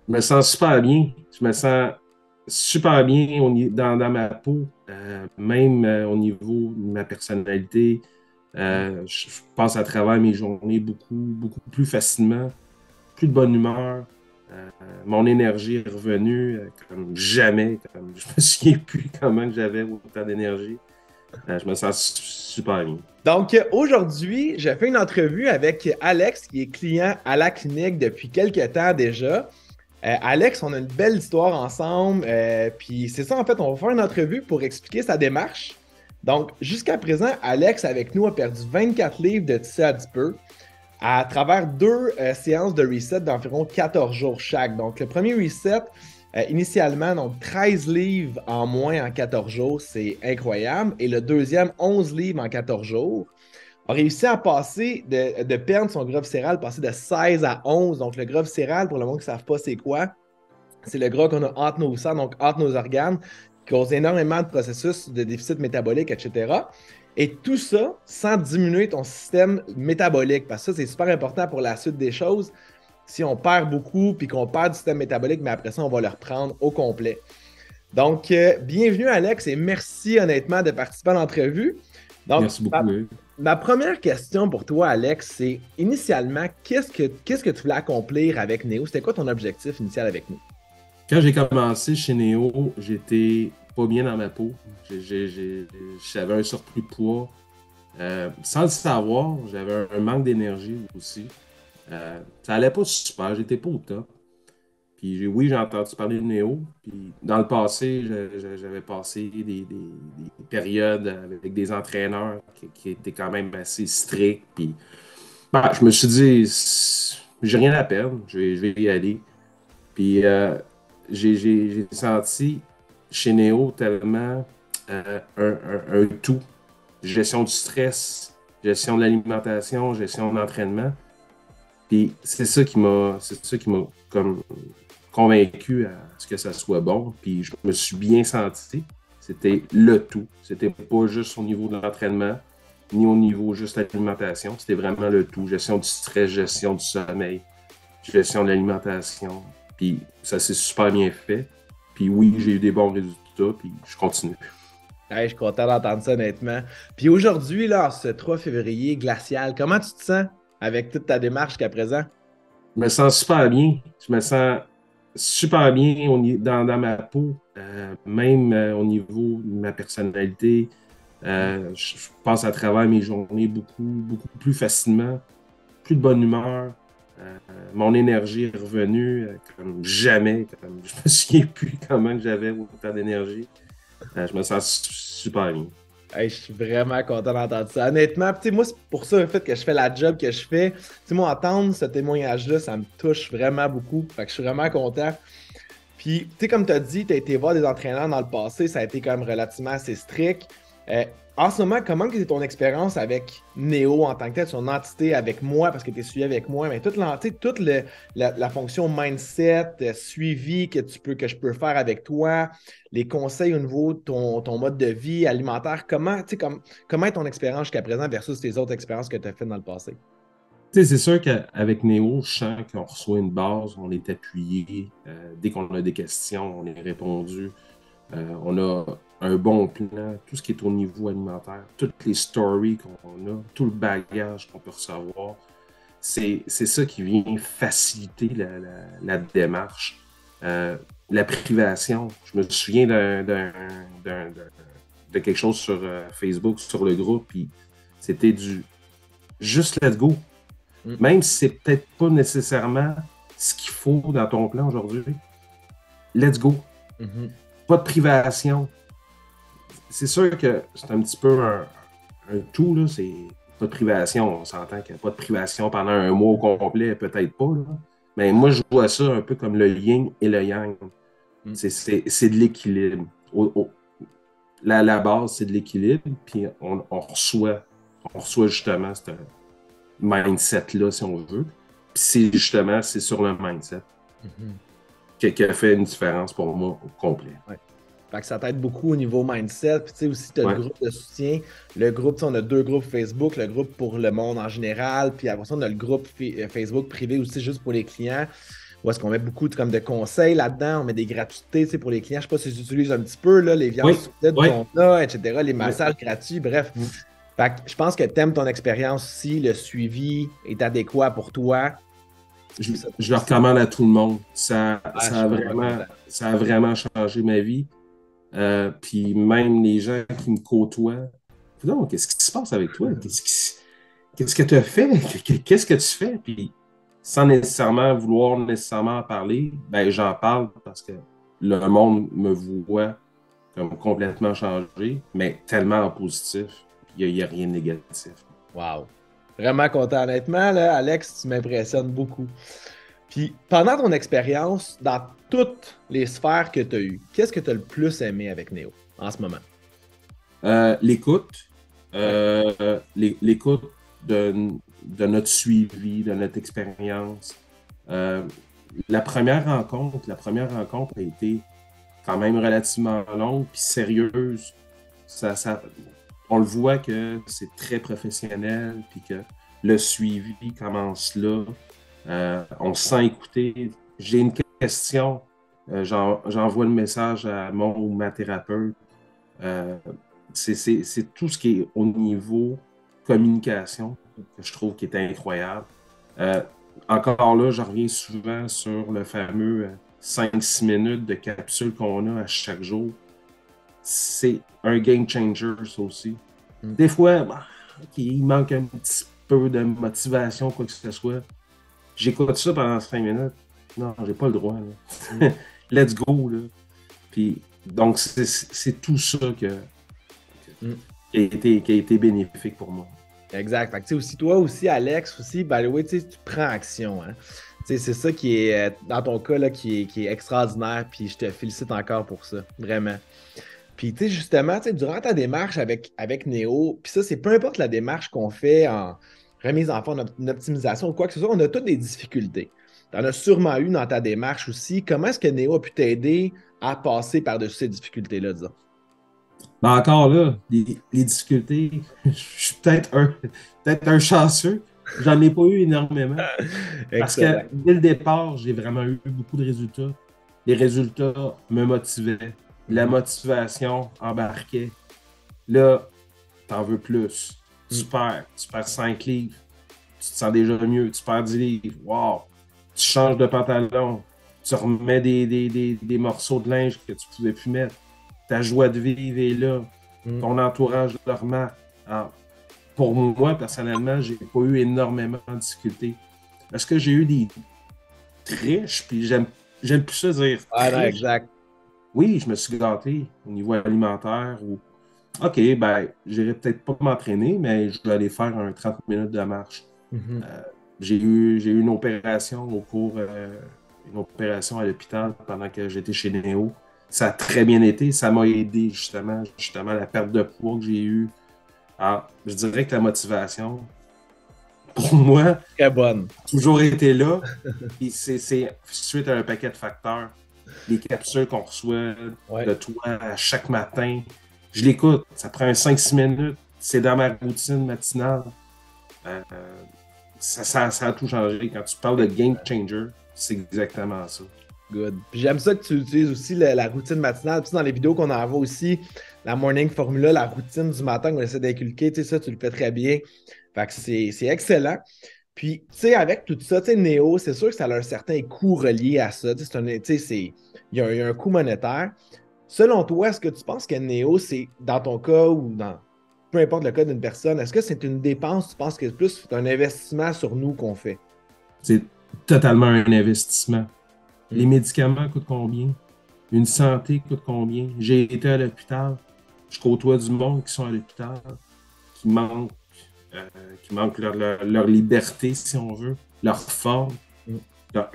Je me sens super bien. Je me sens super bien dans ma peau, même au niveau de ma personnalité. Je passe à travers mes journées beaucoup plus facilement, plus de bonne humeur. Euh, Mon énergie est revenue comme jamais. Je me souviens plus comment que j'avais autant d'énergie. Je me sens super bien. Donc, aujourd'hui, j'ai fait une entrevue avec Alex, qui est client à la clinique depuis quelques temps déjà. Alex, on a une belle histoire ensemble. Puis c'est ça, en fait, on va faire une entrevue pour expliquer sa démarche. Donc, jusqu'à présent, Alex, avec nous, a perdu 24 livres de tissu adipeux à travers deux séances de reset d'environ 14 jours chaque. Donc, le premier reset, initialement, donc 13 livres en moins en 14 jours, c'est incroyable. Et le deuxième, 11 livres en 14 jours. A réussi à passer de perdre son gras viscéral, passer de 16 à 11. Donc, le gras viscéral, pour le monde qui ne savent pas c'est quoi, c'est le gras qu'on a entre nos sangs, donc entre nos organes, qui cause énormément de processus de déficit métabolique, etc. Et tout ça sans diminuer ton système métabolique, parce que ça, c'est super important pour la suite des choses. Si on perd beaucoup puis qu'on perd du système métabolique, mais après ça, on va le reprendre au complet. Donc, bienvenue Alex et merci honnêtement de participer à l'entrevue. Donc, Merci beaucoup. Oui. ma première question pour toi, Alex, c'est initialement, qu'est-ce que tu voulais accomplir avec Néo? C'était quoi ton objectif initial avec nous? Quand j'ai commencé chez Néo, j'étais pas bien dans ma peau. J'avais un surplus de poids. Sans le savoir, j'avais un manque d'énergie aussi. Ça allait pas super, j'étais pas au top. Puis oui, j'ai entendu parler de Néo. Puis dans le passé, j'avais passé des périodes avec des entraîneurs qui étaient quand même assez stricts. Puis je me suis dit, j'ai rien à perdre, je vais y aller. Puis j'ai senti chez Néo tellement un tout. Gestion du stress, gestion de l'alimentation, gestion de l'entraînement. Puis c'est ça qui m'a comme convaincu à ce que ça soit bon. Puis je me suis bien senti. C'était le tout. C'était pas juste au niveau de l'entraînement, ni au niveau juste de l'alimentation. C'était vraiment le tout. Gestion du stress, gestion du sommeil, gestion de l'alimentation. Puis ça s'est super bien fait. Puis oui, j'ai eu des bons résultats, puis je continue. Hey, je suis content d'entendre ça honnêtement. Puis aujourd'hui, là, en ce 3 février glacial, comment tu te sens avec toute ta démarche jusqu'à présent? Je me sens super bien. Je me sens super bien dans ma peau, même au niveau de ma personnalité. Je passe à travers mes journées beaucoup plus facilement, plus de bonne humeur. Mon énergie est revenue comme jamais. Je me souviens plus comment que j'avais autant d'énergie. Je me sens super bien. Hey, je suis vraiment content d'entendre ça. Honnêtement, tu sais, moi, c'est pour ça le fait que je fais la job que je fais. Tu sais, moi, entendre ce témoignage-là, ça me touche vraiment beaucoup. Fait que je suis vraiment content. Puis, tu sais, comme tu as dit, tu as été voir des entraîneurs dans le passé, ça a été quand même relativement assez strict. Euh, En ce moment, comment est ton expérience avec Néo en tant que tel, son entité avec moi, parce que tu es suivi avec moi, mais toute la fonction mindset, suivi que je peux faire avec toi, les conseils au niveau de ton mode de vie alimentaire, comment est ton expérience jusqu'à présent versus tes autres expériences que tu as faites dans le passé? Tu sais, c'est sûr qu'avec Néo, je sens qu'on reçoit une base, on est appuyé. Dès qu'on a des questions, on est répondu. On a un bon plan, tout ce qui est au niveau alimentaire, toutes les stories qu'on a, tout le bagage qu'on peut recevoir. C'est ça qui vient faciliter la démarche. La privation, je me souviens de quelque chose sur Facebook, sur le groupe, puis c'était du juste let's go. Mm. Même si c'est peut-être pas nécessairement ce qu'il faut dans ton plan aujourd'hui, let's go. Mhm. Pas de privation. C'est sûr que c'est un petit peu un tout, là. C'est pas de privation. On s'entend qu'il n'y a pas de privation pendant un mois au complet, peut-être pas, là. Mais moi, je vois ça un peu comme le yin et le yang. Mm. C'est de l'équilibre. La base, c'est de l'équilibre, puis on reçoit justement ce mindset-là, si on veut. Puis c'est sur le mindset Mhm. qui a fait une différence pour moi au complet. Ouais. Fait que ça t'aide beaucoup au niveau mindset. Puis tu sais aussi, tu as le Ouais. groupe de soutien. Le groupe, tu sais, on a deux groupes Facebook, le groupe pour le monde en général. Puis après ça, on a le groupe Facebook privé aussi juste pour les clients. où est-ce qu'on met beaucoup comme de conseils là-dedans, on met des gratuités pour les clients. Je ne sais pas si tu utilises un petit peu là, les viandes Oui, sucrées oui, qu'on a, etc., les oui. massages gratuits, bref. Mm. Fait que je pense que tu aimes ton expérience aussi, le suivi est adéquat pour toi. Je, Ça, je le c'est- recommande à tout le monde. je suis vraiment content. Ça a vraiment changé ma vie. Puis même les gens qui me côtoient, donc, qu'est-ce qui se passe avec toi? Qu'est-ce que tu as fait? Qu'est-ce que tu fais? Puis sans nécessairement vouloir nécessairement en parler, ben j'en parle parce que le monde me voit comme complètement changé, mais tellement en positif. Il n'y a rien de négatif. Wow. Vraiment content. Honnêtement, là, Alex, tu m'impressionnes beaucoup. Puis, pendant ton expérience, dans toutes les sphères que tu as eues, qu'est-ce que tu as le plus aimé avec Néo en ce moment? L'écoute, Ouais. l'écoute de notre suivi, de notre expérience. Euh, la première rencontre a été quand même relativement longue puis sérieuse. On le voit que c'est très professionnel puis que le suivi commence là. On se sent écouté. J'ai une question, j'envoie le message à mon ou ma thérapeute. Euh, c'est tout ce qui est au niveau communication que je trouve qui est incroyable. Euh, Encore là, je reviens souvent sur le fameux 5-6 minutes de capsule qu'on a à chaque jour. C'est un game changer, ça aussi. Mm. Des fois, bah, OK, il manque un petit peu de motivation, quoi que ce soit. J'écoute ça pendant 5 minutes. Non, j'ai pas le droit. Là. Mm. Let's go. Là. Puis, donc, c'est tout ça Mm. qui a été bénéfique pour moi. Exact. Fait que, tu sais, aussi, toi aussi, Alex, aussi, by the way, tu sais, tu prends action. Hein? Tu sais, c'est ça qui est, dans ton cas, là, qui est extraordinaire. Puis je te félicite encore pour ça. Vraiment. Puis, tu sais, justement, tu sais, durant ta démarche avec Néo, puis ça, c'est peu importe la démarche qu'on fait en remise en forme, en optimisation ou quoi que ce soit, on a toutes des difficultés. Tu en as sûrement eu dans ta démarche aussi. Comment est-ce que Néo a pu t'aider à passer par-dessus ces difficultés-là, disons? Mais encore là, les difficultés, je suis peut-être un chanceux. J'en ai pas eu énormément. Parce que Excellent. dès le départ, j'ai vraiment eu beaucoup de résultats. Les résultats me motivaient. La Mhm. motivation embarquait. Là, t'en veux plus. Mhm. Tu perds 5 livres. Tu te sens déjà mieux. Tu perds 10 livres. Wow! Tu changes de pantalon. Tu remets des morceaux de linge que tu ne pouvais plus mettre. Ta joie de vivre est là. Mhm. Ton entourage le remarque. Alors, pour moi, personnellement, j'ai pas eu énormément de difficultés. Est-ce que j'ai eu des triches? Puis j'aime plus ça dire Ah non, triche. exact. Oui, je me suis gâté au niveau alimentaire ou OK, ben, j'irai peut-être pas m'entraîner, mais je vais aller faire un 30 minutes de marche. Mhm. Euh, j'ai eu une opération une opération à l'hôpital pendant que j'étais chez Néo. Ça a très bien été. Ça m'a aidé justement la perte de poids que j'ai eue. Alors, je dirais que la motivation, pour moi, a Très bonne. toujours été là. Puis c'est suite à un paquet de facteurs. Les capsules qu'on reçoit Ouais. de toi à chaque matin, je l'écoute. Ça prend un 5-6 minutes. C'est dans ma routine matinale. Euh, ça a tout changé. Quand tu parles de game changer, c'est exactement ça. Good. Puis j'aime ça que tu utilises aussi la routine matinale. Puis dans les vidéos qu'on envoie aussi, la morning formula, la routine du matin qu'on essaie d'inculquer, tu sais, ça, tu le fais très bien. Fait que c'est excellent. Puis, tu sais, avec tout ça, tu sais, Néo, c'est sûr que ça a un certain coût relié à ça. Tu sais, il y a un coût monétaire. Selon toi, est-ce que tu penses que Néo, c'est dans ton cas ou dans peu importe le cas d'une personne, est-ce que c'est une dépense, tu penses que c'est plus un investissement sur nous qu'on fait? C'est totalement un investissement. Les Mm. médicaments coûtent combien? Une santé coûte combien? J'ai été à l'hôpital. Je côtoie du monde qui sont à l'hôpital, qui manquent, euh, qui manquent leur liberté, si on veut, leur forme, Mm.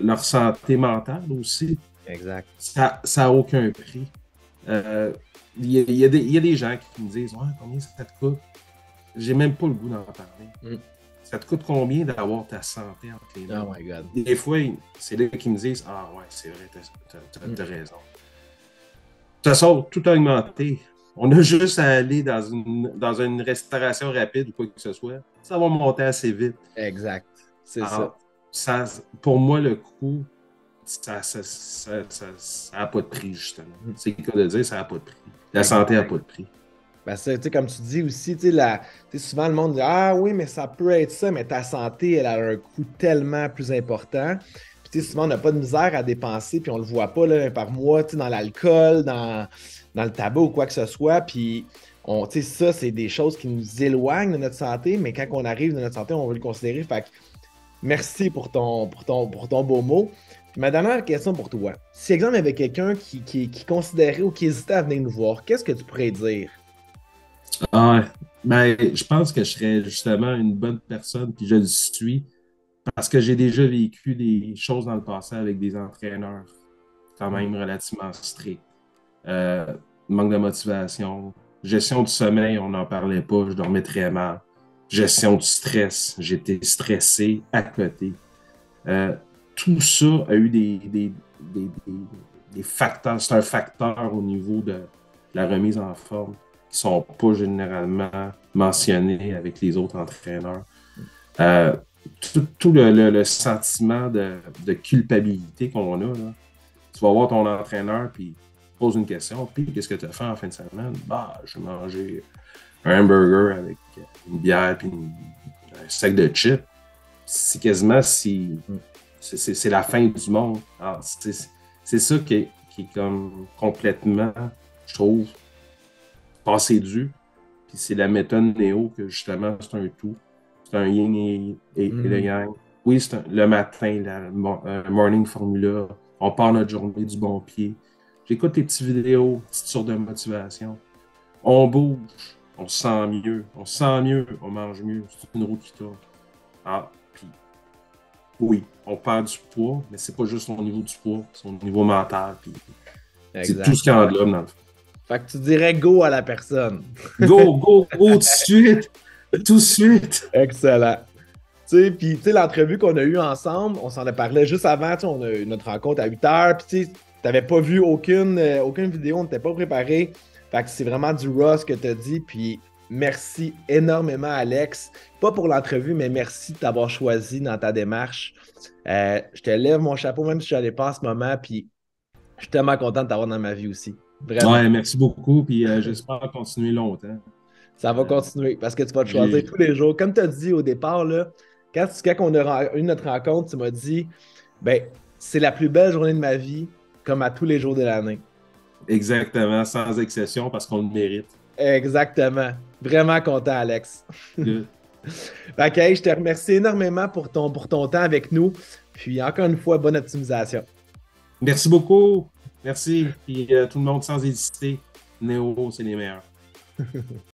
leur santé mentale aussi. Exact. Ça n'a aucun prix. Il y a des gens qui me disent ouais, combien ça te coûte? J'ai même pas le goût d'en parler. Mm. Ça te coûte combien d'avoir ta santé entre les mains? Oh my God. Des fois, c'est là qu'ils me disent ah ouais, c'est vrai, t'as raison. De toute façon, tout a augmenté. On a juste à aller dans une restauration rapide ou quoi que ce soit. Ça va monter assez vite. Exact. C'est ça. Alors, pour moi, le coût ça n'a pas de prix, justement. C'est le cas de dire, ça n'a pas de prix. La santé n'a pas de prix. Ben ça, comme tu dis aussi, souvent le monde dit ah oui, mais ça peut être ça, mais ta santé, elle a un coût tellement plus important. Puis souvent, on n'a pas de misère à dépenser, puis on le voit pas là, par mois, dans l'alcool, dans le tabac ou quoi que ce soit. Puis ça, c'est des choses qui nous éloignent de notre santé, mais quand on arrive de notre santé, on veut le considérer. Fait que merci pour ton beau mot. Puis ma dernière question pour toi. Si, exemple, il y avait quelqu'un qui considérait ou qui hésitait à venir nous voir, qu'est-ce que tu pourrais dire? Ah, ben, je pense que je serais justement une bonne personne, puis je le suis, parce que j'ai déjà vécu des choses dans le passé avec des entraîneurs quand même relativement stricts. Euh, Manque de motivation, gestion du sommeil, on n'en parlait pas, je dormais très mal. Gestion du stress, j'étais stressé à côté. Euh, Tout ça a eu des facteurs, c'est un facteur au niveau de la remise en forme qui ne sont pas généralement mentionnés avec les autres entraîneurs. Euh, tout le sentiment de culpabilité qu'on a, là. Tu vas voir ton entraîneur, puis pose une question, puis qu'est-ce que tu as fait en fin de semaine? Bah, je vais manger un hamburger avec une bière, puis un sac de chips. C'est quasiment si c'est la fin du monde. C'est ça qui est comme complètement, je trouve, passé dû. Puis c'est la méthode néo que justement, c'est un tout. C'est un yin et le yang. Oui, le matin, morning formula. On part notre journée du bon pied. J'écoute les petites vidéos, petites sources de motivation. On bouge, on se sent mieux. On se sent mieux, on mange mieux. C'est une roue qui tourne. Puis oui, on perd du poids, mais c'est pas juste au niveau du poids, c'est au niveau mental. Puis c'est tout ce qu'il y a de l'homme dans le fond. Fait que tu dirais go à la personne. Go tout de suite! Tout de suite! Excellent. Puis, l'entrevue qu'on a eue ensemble, on s'en a parlé juste avant, on a eu notre rencontre à 8 heures, puis tu n'avais pas vu aucune vidéo, on n'était pas préparé. Fait que c'est vraiment du raw ce que tu as dit, puis merci énormément, Alex. Pas pour l'entrevue, mais merci de t'avoir choisi dans ta démarche. Je te lève mon chapeau, même si je n'allais pas en ce moment, puis je suis tellement content de t'avoir dans ma vie aussi. Vraiment. Ouais, merci beaucoup, puis j'espère continuer longtemps. Ça va continuer parce que tu vas te choisir tous les jours. Comme tu as dit au départ, là, quand on a eu notre rencontre, tu m'as dit ben, c'est la plus belle journée de ma vie, comme à tous les jours de l'année. Exactement, sans exception, parce qu'on le mérite. Exactement. Vraiment content, Alex. OK, je te remercie énormément pour ton temps avec nous. Puis encore une fois, bonne optimisation. Merci beaucoup. Merci. Puis tout le monde sans hésiter. Néo, c'est les meilleurs.